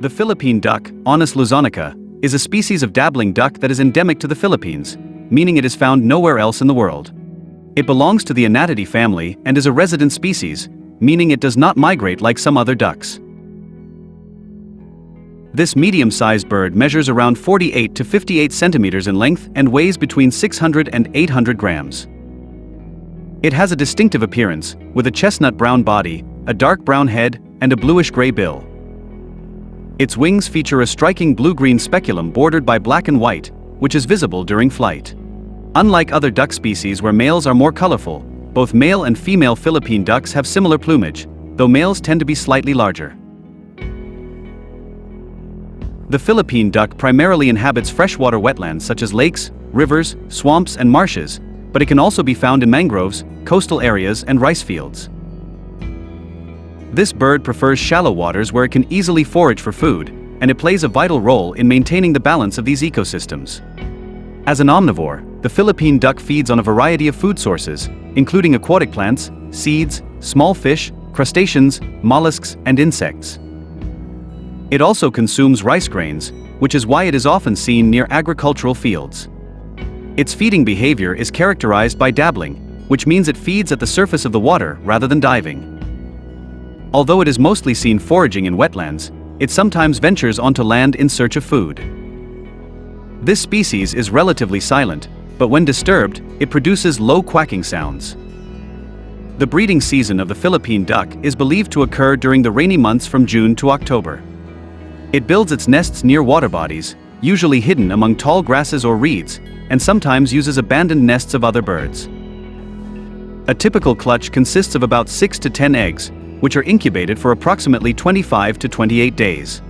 The Philippine duck, Anas luzonica, is a species of dabbling duck that is endemic to the Philippines, meaning it is found nowhere else in the world. It belongs to the Anatidae family and is a resident species, meaning it does not migrate like some other ducks. This medium-sized bird measures around 48 to 58 centimeters in length and weighs between 600 and 800 grams. It has a distinctive appearance, with a chestnut brown body, a dark brown head, and a bluish-gray bill. Its wings feature a striking blue-green speculum bordered by black and white, which is visible during flight. Unlike other duck species where males are more colorful, both male and female Philippine ducks have similar plumage, though males tend to be slightly larger. The Philippine duck primarily inhabits freshwater wetlands such as lakes, rivers, swamps, and marshes, but it can also be found in mangroves, coastal areas, and rice fields. This bird prefers shallow waters where it can easily forage for food, and it plays a vital role in maintaining the balance of these ecosystems. As an omnivore, the Philippine duck feeds on a variety of food sources, including aquatic plants, seeds, small fish, crustaceans, mollusks, and insects. It also consumes rice grains, which is why it is often seen near agricultural fields. Its feeding behavior is characterized by dabbling, which means it feeds at the surface of the water rather than diving. Although it is mostly seen foraging in wetlands, it sometimes ventures onto land in search of food. This species is relatively silent, but when disturbed, it produces low quacking sounds. The breeding season of the Philippine duck is believed to occur during the rainy months from June to October. It builds its nests near water bodies, usually hidden among tall grasses or reeds, and sometimes uses abandoned nests of other birds. A typical clutch consists of about 6 to 10 eggs, which are incubated for approximately 25 to 28 days.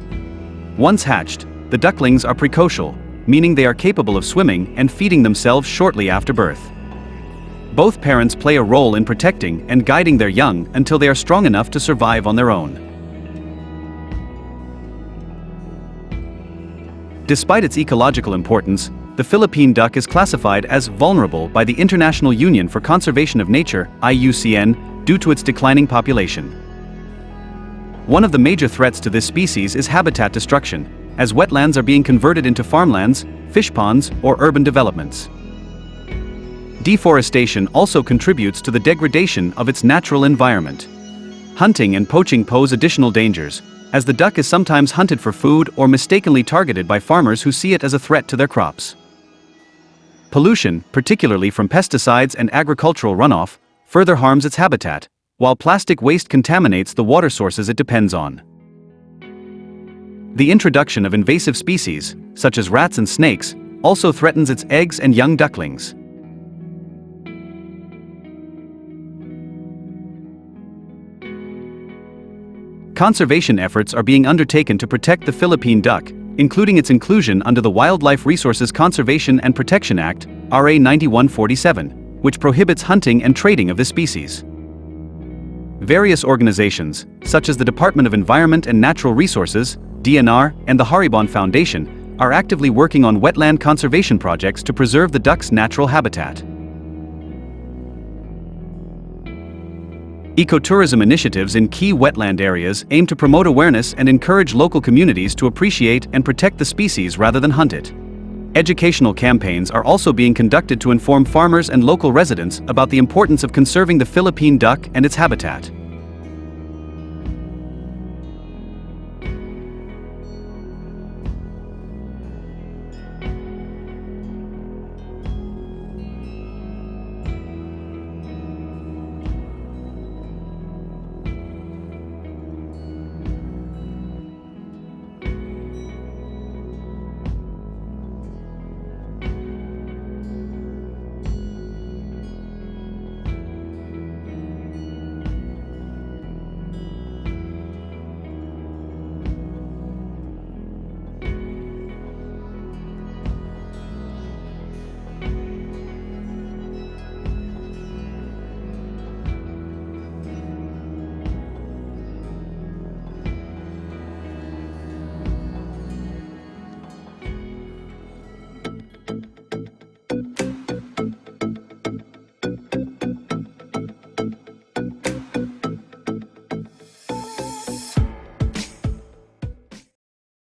Once hatched, the ducklings are precocial, meaning they are capable of swimming and feeding themselves shortly after birth. Both parents play a role in protecting and guiding their young until they are strong enough to survive on their own. Despite its ecological importance, the Philippine duck is classified as vulnerable by the International Union for Conservation of Nature, IUCN, due to its declining population. One of the major threats to this species is habitat destruction, as wetlands are being converted into farmlands, fish ponds, or urban developments. Deforestation also contributes to the degradation of its natural environment. Hunting and poaching pose additional dangers, as the duck is sometimes hunted for food or mistakenly targeted by farmers who see it as a threat to their crops. Pollution, particularly from pesticides and agricultural runoff, further harms its habitat, while plastic waste contaminates the water sources it depends on. The introduction of invasive species, such as rats and snakes, also threatens its eggs and young ducklings. Conservation efforts are being undertaken to protect the Philippine duck, including its inclusion under the Wildlife Resources Conservation and Protection Act, RA 9147. Which prohibits hunting and trading of this species. Various organizations, such as the Department of Environment and Natural Resources, DNR, and the Haribon Foundation, are actively working on wetland conservation projects to preserve the duck's natural habitat. Ecotourism initiatives in key wetland areas aim to promote awareness and encourage local communities to appreciate and protect the species rather than hunt it. Educational campaigns are also being conducted to inform farmers and local residents about the importance of conserving the Philippine duck and its habitat.